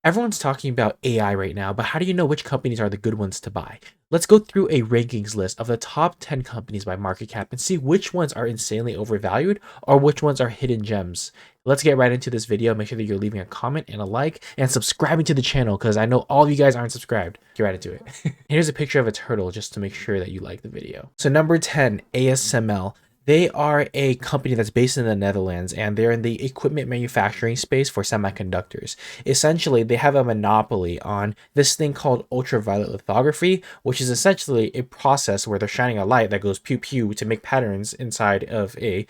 Everyone's talking about AI right now, but how do you know which companies are the good ones to buy? Let's go through a rankings list of the top 10 companies by market cap and see which ones are insanely overvalued or which ones are hidden gems. Let's get right into this video. Make sure that you're leaving a comment and a like and subscribing to the channel because I know all of you guys aren't subscribed. Get right into it. Here's a picture of a turtle just to make sure that you like the video. So number 10, ASML. They are a company that's based in the Netherlands and they're in the equipment manufacturing space for semiconductors. Essentially, they have a monopoly on this thing called ultraviolet lithography, which is essentially a process where they're shining a light that goes pew pew to make patterns inside of a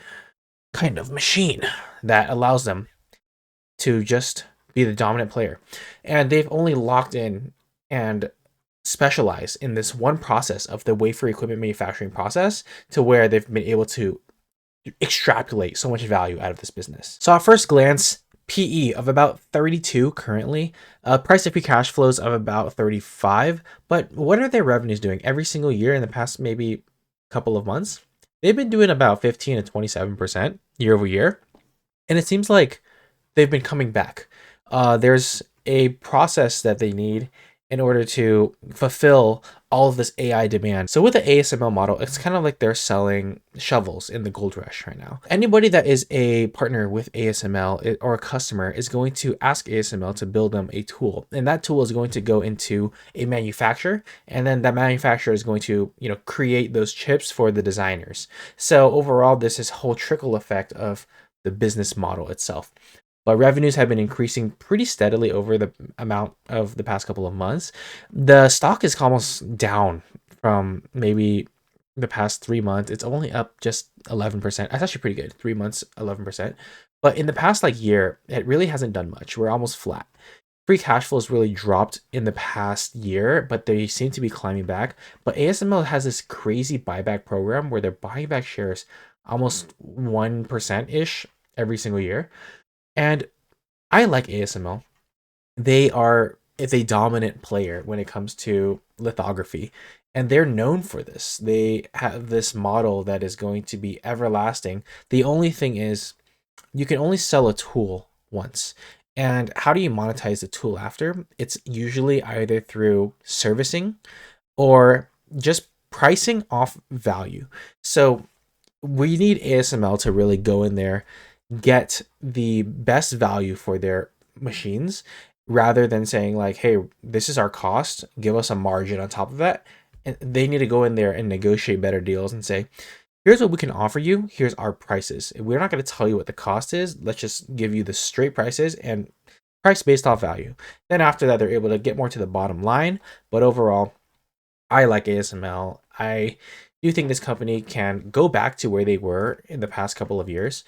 kind of machine that allows them to just be the dominant player. And they've only locked in and specialize in this one process of the wafer equipment manufacturing process to where they've been able to extrapolate so much value out of this business. So at first glance, PE of about 32 currently, price to free cash flows of about 35. But what are their revenues doing every single year in the past maybe couple of months? They've been doing about 15 to 27% year over year. And it seems like they've been coming back. There's a process that they need in order to fulfill all of this AI demand. So with the ASML model, it's kind of like they're selling shovels in the gold rush right now. Anybody that is a partner with ASML or a customer is going to ask ASML to build them a tool. And that tool is going to go into a manufacturer. And then that manufacturer is going to, create those chips for the designers. So overall, this is whole trickle effect of the business model itself. But revenues have been increasing pretty steadily over the amount of the past couple of months. The stock is almost down from maybe the past 3 months. It's only up just 11%. That's actually pretty good. 3 months, 11%. But in the past year, it really hasn't done much. We're almost flat. Free cash flow has really dropped in the past year, but they seem to be climbing back. But ASML has this crazy buyback program where they're buying back shares almost 1% ish every single year. And I like ASML. They are a dominant player when it comes to lithography, and they're known for this. They have this model that is going to be everlasting. The only thing is, you can only sell a tool once. And how do you monetize the tool after? It's usually either through servicing or just pricing off value. So we need ASML to really go in there, get the best value for their machines rather than saying like, hey, this is our cost, give us a margin on top of that. And they need to go in there and negotiate better deals and say, here's what we can offer you, here's our prices. We're not going to tell you what the cost is, let's just give you the straight prices and price based off value. Then after that, they're able to get more to the bottom line. But overall, I like ASML. I do think this company can go back to where they were in the past couple of years,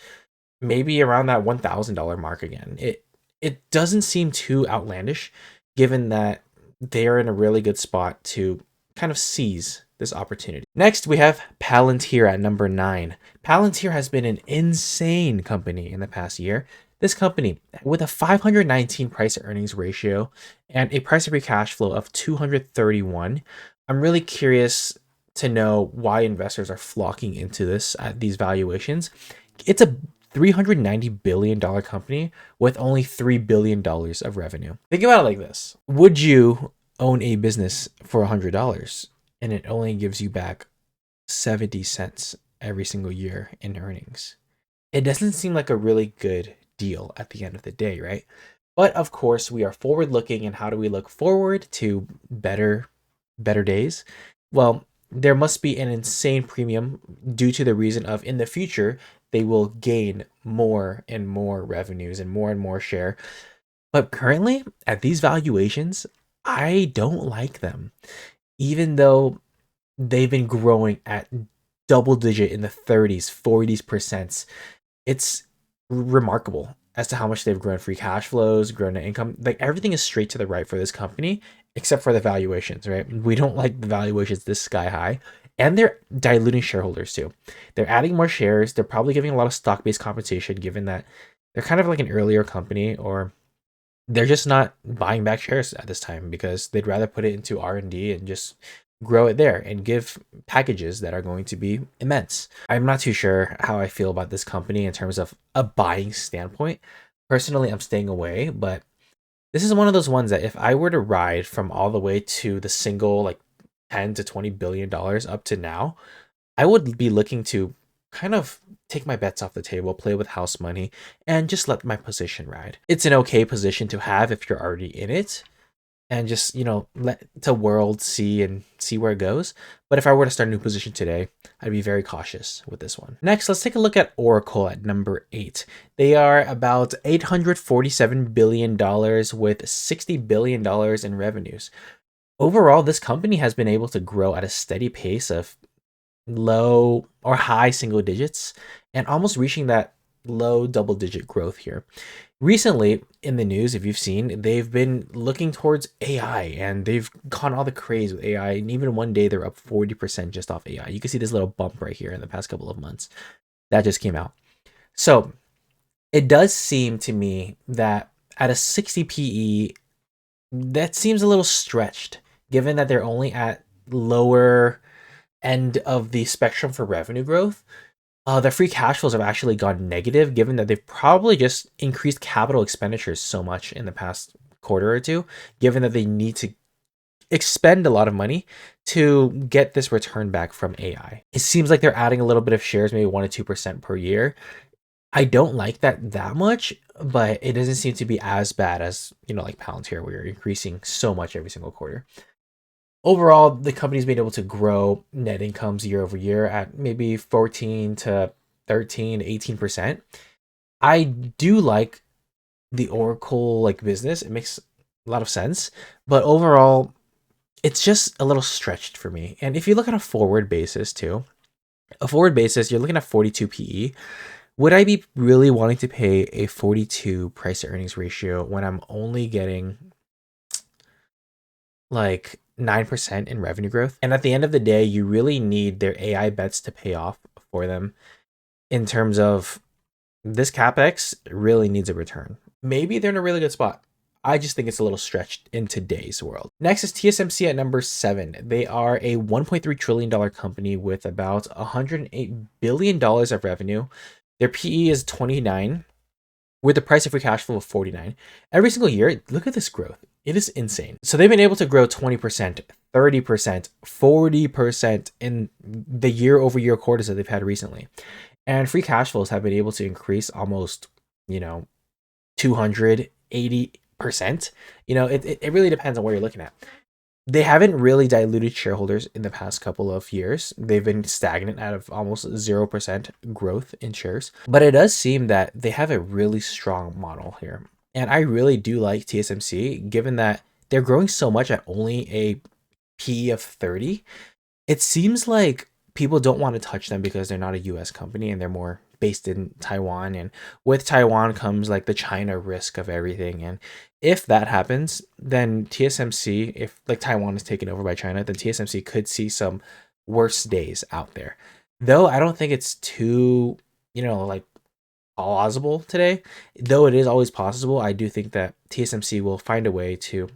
maybe around that $1,000 mark again. It doesn't seem too outlandish, given that they are in a really good spot to kind of seize this opportunity. Next, we have Palantir at number 9. Palantir has been an insane company in the past year. This company, with a 519 price to earnings ratio and a price to free cash flow of 231, I'm really curious to know why investors are flocking into this at these valuations. It's a $390 billion company with only $3 billion of revenue. Think about it like this. Would you own a business for $100 and it only gives you back 70 cents every single year in earnings? It doesn't seem like a really good deal at the end of the day, right? But of course, we are forward looking, and how do we look forward to better days? Well, there must be an insane premium due to the reason of in the future they will gain more and more revenues and more share. But currently at these valuations, I don't like them. Even though they've been growing at double digit in the 30s, 40s%, it's remarkable as to how much they've grown free cash flows, grown net income. Like everything is straight to the right for this company, except for the valuations, right? We don't like the valuations this sky high. And they're diluting shareholders too. They're adding more shares. They're probably giving a lot of stock-based compensation, given that they're kind of like an earlier company, or they're just not buying back shares at this time because they'd rather put it into R&D and just grow it there and give packages that are going to be immense. I'm not too sure how I feel about this company in terms of a buying standpoint. Personally, I'm staying away, but This is one of those ones that if I were to ride from all the way to the single like 10 to 20 billion dollars up to now, I would be looking to kind of take my bets off the table, play with house money, and just let my position ride. It's an okay position to have if you're already in it, and just, let the world see where it goes. But if I were to start a new position today, I'd be very cautious with this one. Next, let's take a look at Oracle at number 8. They are about $847 billion with $60 billion in revenues. Overall, this company has been able to grow at a steady pace of low or high single digits and almost reaching that low double digit growth here. Recently in the news, if you've seen, they've been looking towards AI and they've gone all the craze with AI. And even one day they're up 40% just off AI. You can see this little bump right here in the past couple of months that just came out. So it does seem to me that at a 60 PE, that seems a little stretched given that they're only at lower end of the spectrum for revenue growth. The free cash flows have actually gone negative, given that they've probably just increased capital expenditures so much in the past quarter or two, given that they need to expend a lot of money to get this return back from AI. It seems like they're adding a little bit of shares, maybe 1 to 2% per year. I don't like that much, but it doesn't seem to be as bad as, like Palantir, where you're increasing so much every single quarter. Overall, the company's been able to grow net incomes year over year at maybe 14 to 13, 18%. I do like the Oracle like business. It makes a lot of sense, but overall, it's just a little stretched for me. And if you look at a forward basis too, you're looking at 42 PE. Would I be really wanting to pay a 42 price to earnings ratio when I'm only getting like 9% in revenue growth? And at the end of the day, you really need their AI bets to pay off for them in terms of this CapEx really needs a return. Maybe they're in a really good spot. I just think it's a little stretched in today's world. Next is TSMC at number 7. They are a $1.3 trillion company with about $108 billion of revenue. Their PE is 29 with the price of free cash flow of 49. Every single year, look at this growth. It is insane. So they've been able to grow 20%, 30%, 40% in the year over year quarters that they've had recently. And free cash flows have been able to increase almost, 280%. It really depends on what you're looking at. They haven't really diluted shareholders in the past couple of years. They've been stagnant out of almost 0% growth in shares. But it does seem that they have a really strong model here. And I really do like TSMC, given that they're growing so much at only a PE of 30. It seems like people don't want to touch them because they're not a US company and they're more based in Taiwan. And with Taiwan comes like the China risk of everything. And if that happens, then TSMC, if like Taiwan is taken over by China, then TSMC could see some worse days out there. Though I don't think it's too, like plausible today. Though it is always possible, I do think that TSMC will find a way to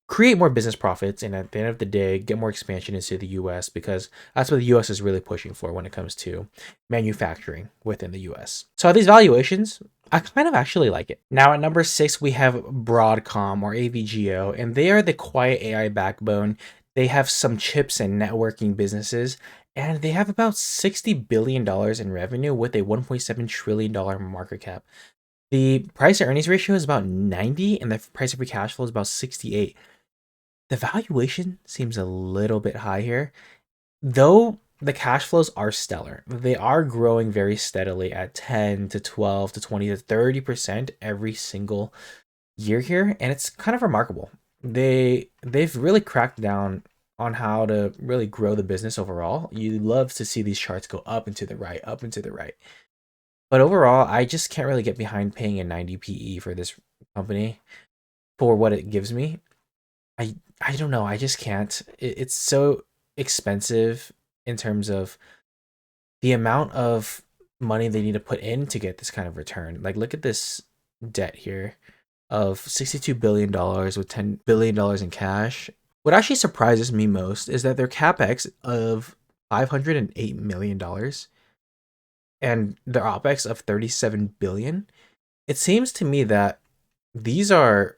create more business profits and at the end of the day get more expansion into the US, because that's what the US is really pushing for when it comes to manufacturing within the US. So at these valuations, I kind of actually like it. Now at number 6 we have Broadcom, or AVGO, and they are the quiet AI backbone. They have some chips and networking businesses, and they have about $60 billion in revenue with a $1.7 trillion market cap. The price to earnings ratio is about 90 and the price of free cash flow is about 68. The valuation seems a little bit high here, though the cash flows are stellar. They are growing very steadily at 10 to 12 to 20 to 30% every single year here, and it's kind of remarkable. They've really cracked down on how to really grow the business overall. You love to see these charts go up and to the right, up and to the right. But overall, I just can't really get behind paying a 90 PE for this company for what it gives me. I don't know. I just can't. It's so expensive in terms of the amount of money they need to put in to get this kind of return. Like, look at this debt here of $62 billion with $10 billion in cash. What actually surprises me most is that their capex of $508 million and their opex of $37 billion. It seems to me that these are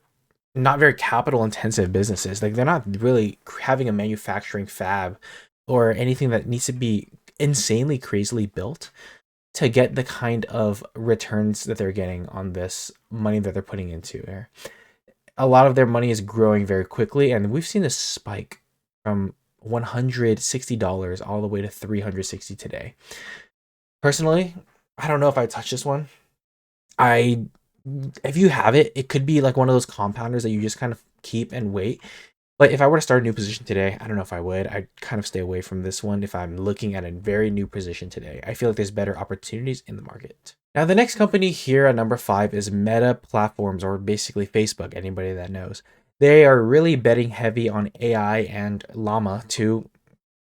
not very capital intensive businesses. Like they're not really having a manufacturing fab or anything that needs to be insanely crazily built to get the kind of returns that they're getting on this money that they're putting into there. A lot of their money is growing very quickly, and we've seen a spike from $160 all the way to 360 today. Personally, I don't know if I touch this one. I If you have it, it could be like one of those compounders that you just kind of keep and wait. But if I were to start a new position today, I don't know if I would. I'd kind of stay away from this one if I'm looking at a very new position today. I feel like there's better opportunities in the market. Now, the next company here at number 5 is Meta Platforms, or basically Facebook, anybody that knows. They are really betting heavy on AI and Llama to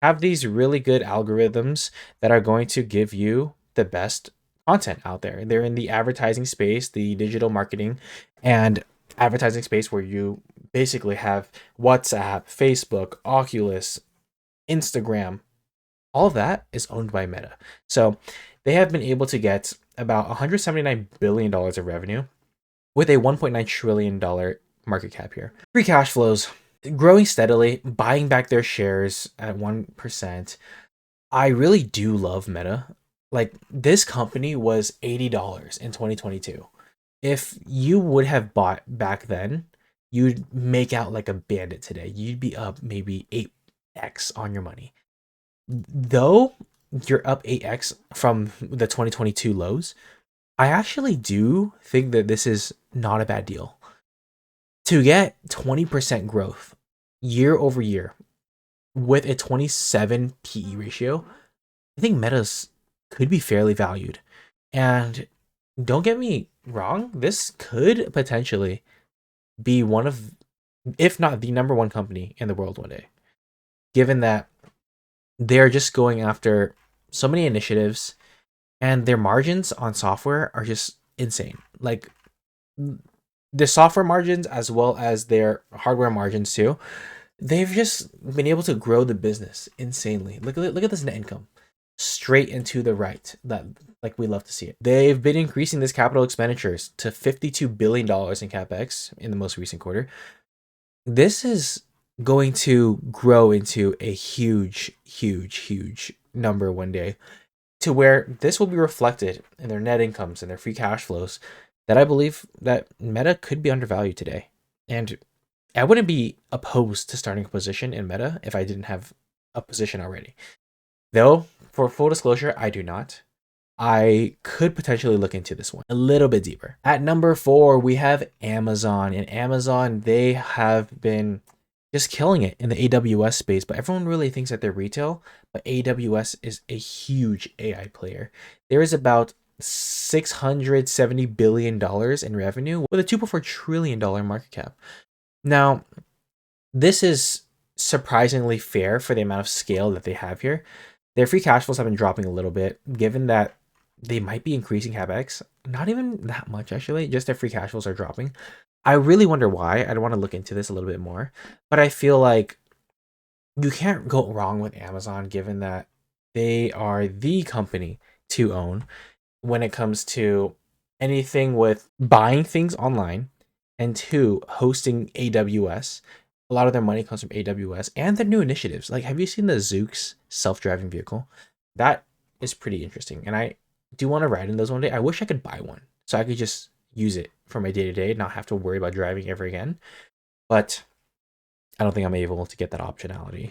have these really good algorithms that are going to give you the best content out there. They're in the advertising space, the digital marketing and advertising space, where you basically have WhatsApp, Facebook, Oculus, Instagram. All of that is owned by Meta. So they have been able to get about $179 billion of revenue with a $1.9 trillion market cap here. Free cash flows growing steadily, buying back their shares at 1%. I really do love Meta. Like, this company was $80 in 2022. If you would have bought back then, you'd make out like a bandit today. You'd be up maybe 8x on your money. Though you're up 8x from the 2022 lows, I actually do think that this is not a bad deal. To get 20% growth year over year with a 27 PE ratio, I think Meta's could be fairly valued. And don't get me wrong, this could potentially be one of, if not the number one company in the world one day, given that they're just going after so many initiatives and their margins on software are just insane. Like, the software margins as well as their hardware margins too, they've just been able to grow the business insanely. Look at this net income, straight into the right. That, like, we love to see it. They've been increasing this capital expenditures to $52 billion in capex in the most recent quarter. This is going to grow into a huge, huge, huge number one day, to where this will be reflected in their net incomes and their free cash flows, that I believe that Meta could be undervalued today. And I wouldn't be opposed to starting a position in Meta if I didn't have a position already. Though, for full disclosure, I do not. I could potentially look into this one a little bit deeper. At number 4, we have Amazon. And Amazon, they have been just killing it in the AWS space, but everyone really thinks that they're retail, but AWS is a huge AI player. There is about $670 billion in revenue with a $2.4 trillion market cap. Now, this is surprisingly fair for the amount of scale that they have here. Their free cash flows have been dropping a little bit, given that they might be increasing capex. Not even that much, actually. Just their free cash flows are dropping. I really wonder why. I'd want to look into this a little bit more. But I feel like you can't go wrong with Amazon, given that they are the company to own when it comes to anything with buying things online, and 2, hosting AWS. A lot of their money comes from AWS and their new initiatives. Like, have you seen the Zoox self-driving vehicle? That is pretty interesting. And I do want to ride in those one day. I wish I could buy one so I could just use it for my day-to-day, not have to worry about driving ever again. But I don't think I'm able to get that optionality.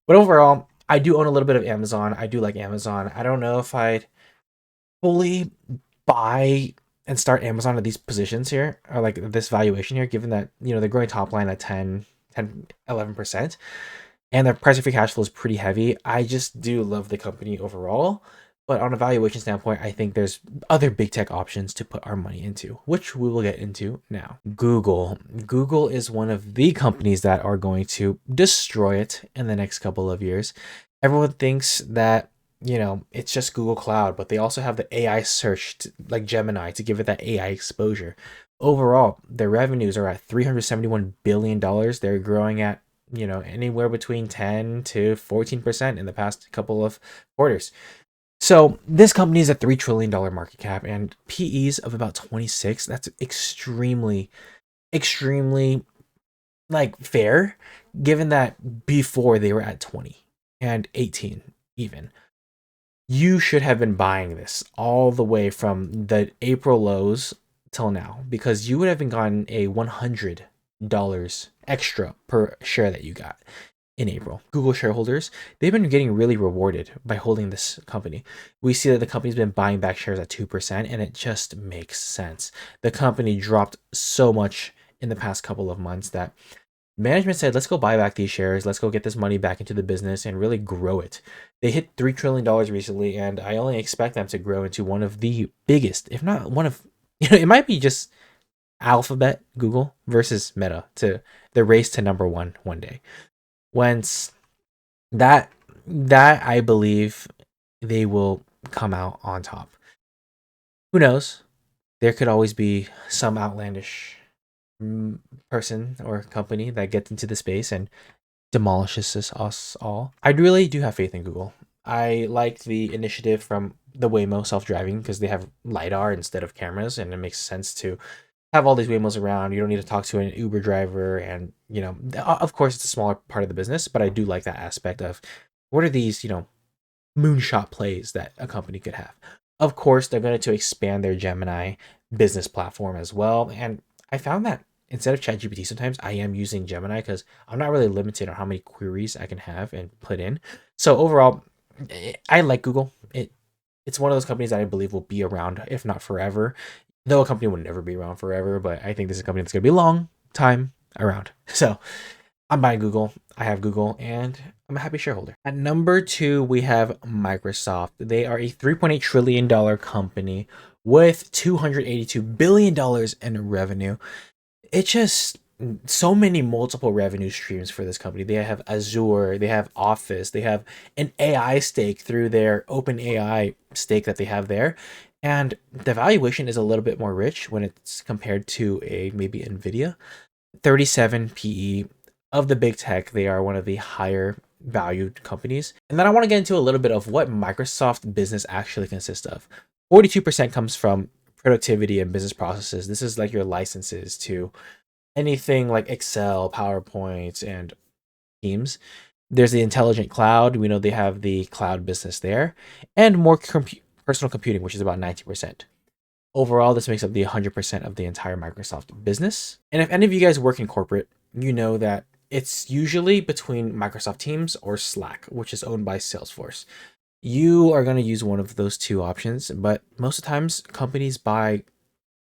But overall, I do own a little bit of Amazon. I do like Amazon. I don't know if I'd fully buy and start Amazon at these positions here, or like this valuation here, given that, they're growing top line at 11%, and their price of free cash flow is pretty heavy. I just do love the company overall, but on a valuation standpoint, I think there's other big tech options to put our money into, which we will get into now. Google is one of the companies that are going to destroy it in the next couple of years. Everyone thinks that it's just Google Cloud, but they also have the AI search, like Gemini, to give it that AI exposure. Overall, their revenues are at $371 billion. They're growing at, anywhere between 10 to 14% in the past couple of quarters. So this company is a $3 trillion market cap and PEs of about 26. That's extremely extremely like fair, given that before they were at 20 and 18 even. You should have been buying this all the way from the April lows till now, because you would have been gotten a $100 extra per share that you got in April. Google shareholders, they've been getting really rewarded by holding this company. We see that the company's been buying back shares at 2%, and it just makes sense. The company dropped so much in the past couple of months that management said, let's go buy back these shares. Let's go get this money back into the business and really grow it. They hit $3 trillion recently, and I only expect them to grow into one of the biggest, if not one of, it might be just Alphabet, Google versus Meta to the race to number one day. Once that, that I believe they will come out on top. Who knows? There could always be some outlandish person or company that gets into the space and demolishes us all. I really do have faith in Google. I like the initiative from the Waymo self-driving because they have LiDAR instead of cameras, and it makes sense to have all these Waymos around. You don't need to talk to an Uber driver, and of course, it's a smaller part of the business, but I do like that aspect of what are these, moonshot plays that a company could have. Of course, they're going to expand their Gemini business platform as well, and I found that instead of ChatGPT, sometimes I am using Gemini because I'm not really limited on how many queries I can have and put in. So overall, I like Google. It's one of those companies that I believe will be around, if not forever. Though a company will never be around forever, but I think this is a company that's going to be a long time around. So I'm buying Google. I have Google, and I'm a happy shareholder. At number two, we have Microsoft. They are a $3.8 trillion company with $282 billion in revenue. It's just so many multiple revenue streams for this company. They have Azure, they have Office, they have an AI stake through their open AI stake that they have there. And the valuation is a little bit more rich when it's compared to a maybe NVIDIA. 37 PE. Of the big tech, they are one of the higher valued companies. And then I want to get into a little bit of what Microsoft business actually consists of. 42% comes from productivity and business processes. This is like your licenses to anything like Excel, PowerPoint, and Teams. There's the intelligent cloud. We know they have the cloud business there, and more personal computing, which is about 90%. Overall, this makes up the 100% of the entire Microsoft business. And if any of you guys work in corporate, you know that it's usually between Microsoft Teams or Slack, which is owned by Salesforce. You are going to use one of those two options, but most of the times companies buy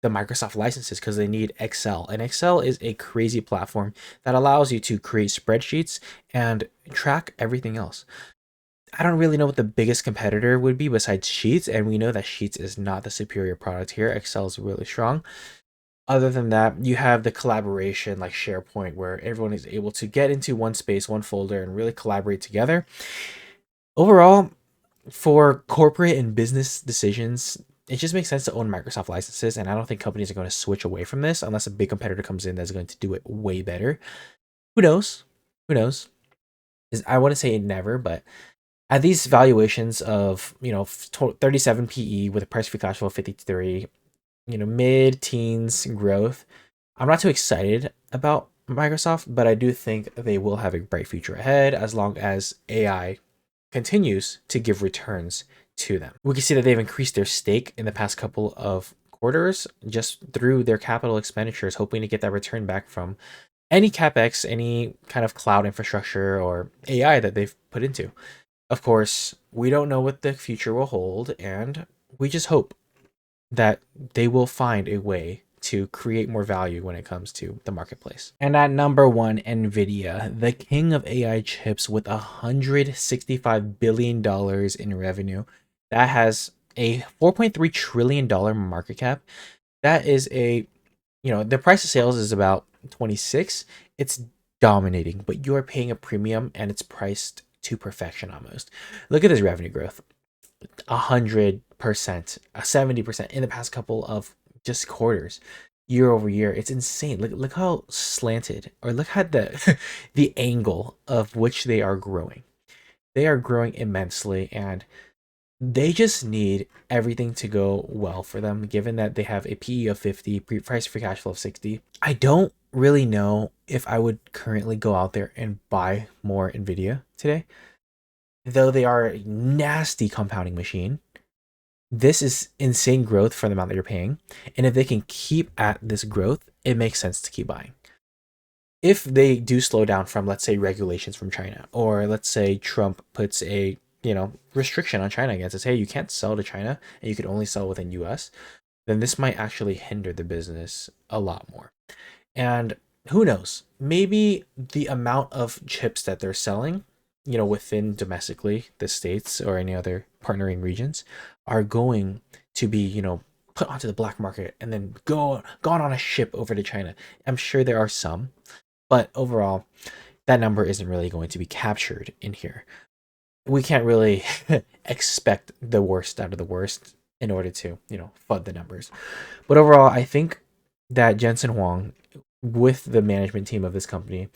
the Microsoft licenses because they need Excel. And Excel is a crazy platform that allows you to create spreadsheets and track everything else. I don't really know what the biggest competitor would be besides Sheets, and we know that Sheets is not the superior product here. Excel is really strong. Other than that, you have the collaboration like SharePoint, where everyone is able to get into one space, one folder, and really collaborate together. Overall, for corporate and business decisions, it just makes sense to own Microsoft licenses, and I don't think companies are going to switch away from this unless a big competitor comes in that's going to do it way better. Who knows? Who knows? I wouldn't say never, but at these valuations of 37 PE with a price free cash flow of 53, mid-teens growth, I'm not too excited about Microsoft, but I do think they will have a bright future ahead as long as AI continues to give returns to them. We can see that they've increased their stake in the past couple of quarters just through their capital expenditures, hoping to get that return back from any capex, any kind of cloud infrastructure or AI that they've put into. Of course, we don't know what the future will hold, and we just hope that they will find a way to create more value when it comes to the marketplace. And at number one, NVIDIA, the king of AI chips with $165 billion in revenue. That has a $4.3 trillion market cap. That is the price of sales is about 26. It's dominating, but you are paying a premium and it's priced to perfection almost. Look at this revenue growth. 100%, 70% in the past couple of just quarters, year over year. It's insane. Look how slanted, or look at the the angle of which they are growing. They are growing immensely, and They just need everything to go well for them, given that they have a PE of 50, price free cash flow of 60. I don't really know if I would currently go out there and buy more NVIDIA today, though they are a nasty compounding machine. This is insane growth for the amount that you're paying. And if they can keep at this growth, it makes sense to keep buying. If they do slow down from, let's say, regulations from China, or let's say Trump puts a restriction on China again, says, hey, you can't sell to China and you can only sell within US, then this might actually hinder the business a lot more. And who knows? Maybe the amount of chips that they're selling, within domestically the states or any other partnering regions, are going to be, put onto the black market and then gone on a ship over to China. I'm sure there are some, but overall, that number isn't really going to be captured in here. We can't really expect the worst out of the worst in order to, fud the numbers. But overall, I think that Jensen Huang, with the management team of this company,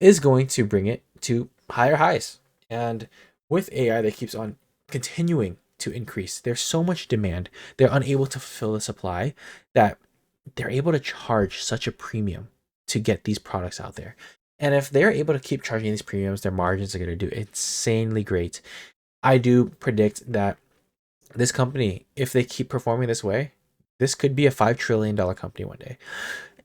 is going to bring it to higher highs. And with AI that keeps on continuing to increase, there's so much demand. They're unable to fulfill the supply that they're able to charge such a premium to get these products out there. And if they're able to keep charging these premiums, their margins are going to do insanely great. I do predict that this company, if they keep performing this way, this could be a $5 trillion company one day.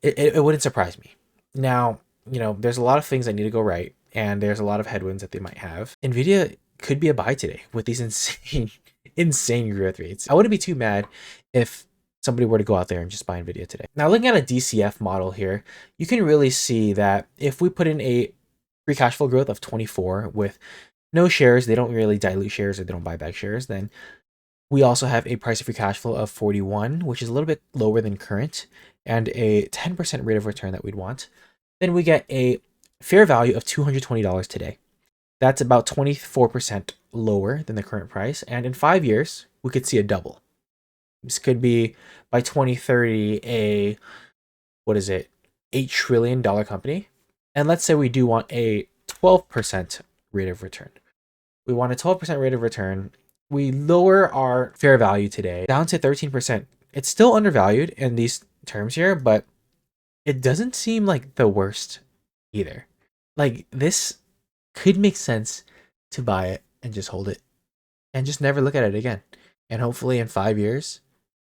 It wouldn't surprise me. Now, there's a lot of things that need to go right, and there's a lot of headwinds that they might have. NVIDIA could be a buy today with these insane, insane growth rates. I wouldn't be too mad if somebody were to go out there and just buy NVIDIA today. Now, looking at a DCF model here, you can really see that if we put in a free cash flow growth of 24 with no shares, they don't really dilute shares or they don't buy back shares, then we also have a price of free cash flow of 41, which is a little bit lower than current, and a 10% rate of return that we'd want. Then we get a fair value of $220 today. That's about 24% lower than the current price. And in 5 years, we could see a double. This could be by 2030 a, what is it, $8 trillion company. And let's say we do want a 12% rate of return. We want a 12% rate of return. We lower our fair value today down to 13%. It's still undervalued in these terms here, but it doesn't seem like the worst either. Like, this could make sense to buy it and just hold it and just never look at it again. And hopefully in 5 years,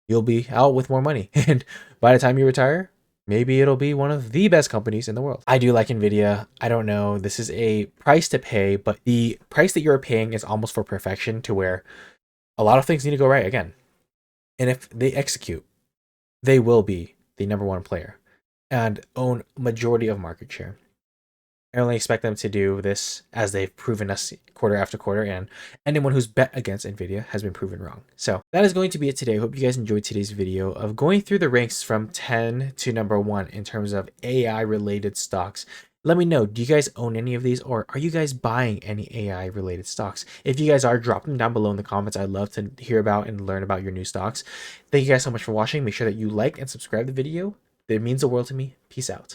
you'll be out with more money. And by the time you retire, maybe it'll be one of the best companies in the world. I do like NVIDIA. I don't know. This is a price to pay, but the price that you're paying is almost for perfection, to where a lot of things need to go right again. And if they execute, they will be the number one player and own majority of market share. I only expect them to do this as they've proven us quarter after quarter, and anyone who's bet against NVIDIA has been proven wrong. So that is going to be it today. I hope you guys enjoyed today's video of going through the ranks from 10 to number 1 in terms of AI related stocks. Let me know, do you guys own any of these, or are you guys buying any AI related stocks? If you guys are, drop them down below in the comments. I'd love to hear about and learn about your new stocks. Thank you guys so much for watching. Make sure that you like and subscribe the video. It means the world to me. Peace out.